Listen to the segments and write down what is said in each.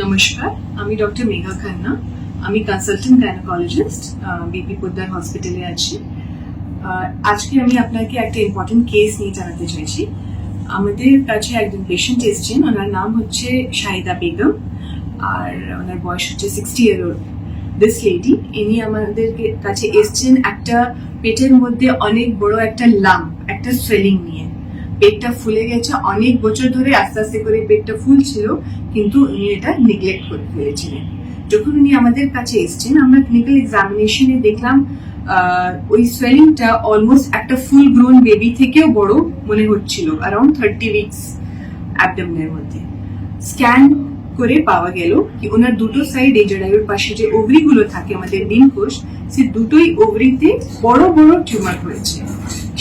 নমস্কার, আমি ডক্টর মেঘা খান্না। আমি কনসালটেন্ট গাইনোকোলজিস্ট, বিপি পোদ্দার হসপিটালে আছি। আজকে আমি আপনাকে একটা ইম্পর্টেন্ট কেস নিয়ে জানাতে চাইছি। আমাদের কাছে একজন পেশেন্ট এসেছেন, ওনার নাম হচ্ছে শাহিদা বেগম, আর ওনার বয়স হচ্ছে 60 year old দিস লেডি। ইনি আমাদের কাছে এসেছেন একটা পেটের মধ্যে অনেক বড় একটা লাম্প, একটা সোয়েলিং নিয়ে। পেটটা ফুলে গেছে অনেক বছর ধরে, আস্তে আস্তে করে পেটটা ফুল ছিল, কিন্তু উনি এটা নেগলেক্ট করে ফেলেছিলেন। যখন উনি আমাদের কাছে এসেছেন, আমরা ক্লিনিক্যাল এক্সামিনেশনে দেখলাম ওই সোয়েলিংটা অলমোস্ট একটা ফুল গ্রোন বেবি থেকেও বড় মনে হচ্ছিল, অ্যারাউন্ড 30 weeks অ্যাবডোমেনের মধ্যে। স্ক্যান করে পাওয়া গেল কি ওনার দুটো সাইড, এই জরায়ুর পাশে যে ওভারি গুলো থাকে আমাদের ডিমকোষ, সে দুটোই ওভারিতে বড় বড় টিউমার হয়েছে।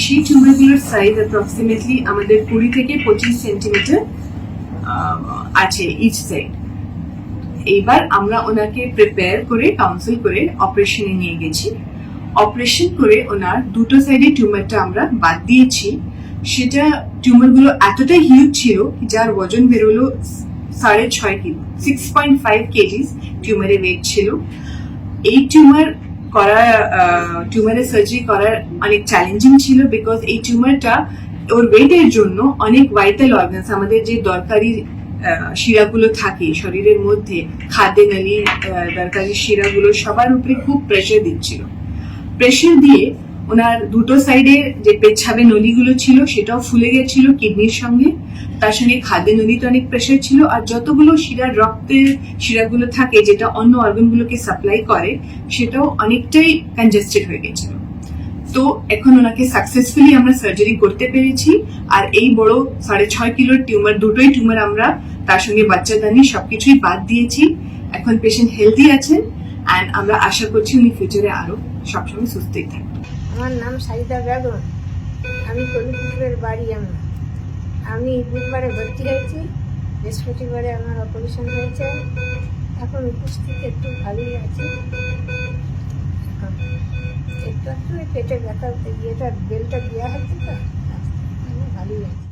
সেই টিউমারগুলোর সাইজ অ্যাপ্রক্সিমেটলি আমাদের 20 থেকে 25 সেন্টিমিটার আছে ইচ সাইড। এইবার আমরা ওনাকে প্রিপেয়ার করে কাউন্সিল করে অপারেশনে নিয়ে গেছি। অপারেশন করে ওনার দুটো সাইডে টিউমারটা আমরা বাদ দিয়েছি। সেটা টিউমারগুলো এতটাই হিউজ ছিল যার ওজন বেরোলো 6.5 কিলো, 6.5 কেজিস টিউমারের ওয়েট ছিল। এই টিউমারের সার্জারি করার অনেক চ্যালেঞ্জিং ছিল, বিকজ এই টিউমারটা ওর ওয়েটের জন্য অনেক ভাইটাল অর্গানস, আমাদের যে দরকারি শিরাগুলো থাকে শরীরের মধ্যে, খাদ্য নালী, দরকারি শিরাগুলো সবার উপরে খুব প্রেশার দিচ্ছিল। প্রেশার দিয়ে ওনার দুটো সাইডে যে পেচ্ছাবে নলিগুলো ছিল সেটাও ফুলে গেছিল কিডনির সঙ্গে, তার সঙ্গে খাদ্য নলিতে অনেক প্রেশার ছিল, আর যতগুলো শিরার রক্তের শিরাগুলো থাকে যেটা অন্য অর্গানগুলোকে সাপ্লাই করে, সেটাও অনেকটাই কনজেস্টেড হয়ে গেছিল। তো এখন ওনাকে সাকসেসফুলি আমরা সার্জারি করতে পেরেছি, আর এই বড় 6.5 কিলোর টিউমার, দুটোই টিউমার আমরা তার সঙ্গে বাচ্চাদানি সবকিছুই বাদ দিয়েছি। এখন পেশেন্ট হেলদি আছেন, অ্যান্ড আমরা আশা করছি উনি ফিউচারে আরো সবসময় সুস্থই থাকবেন। আমার নাম শাহিদা বেগম, আমি কলিপুরের বাড়ি। আমি বুধবারে ভর্তি হয়েছি, বৃহস্পতিবারে আমার অপারেশন হয়েছে। এখন উপস্থিত একটু ভালোই আছি, একটু একটু পেটে ব্যথা, ইয়েটা বেলটা দেওয়া হচ্ছে তো, ভালোই আছে।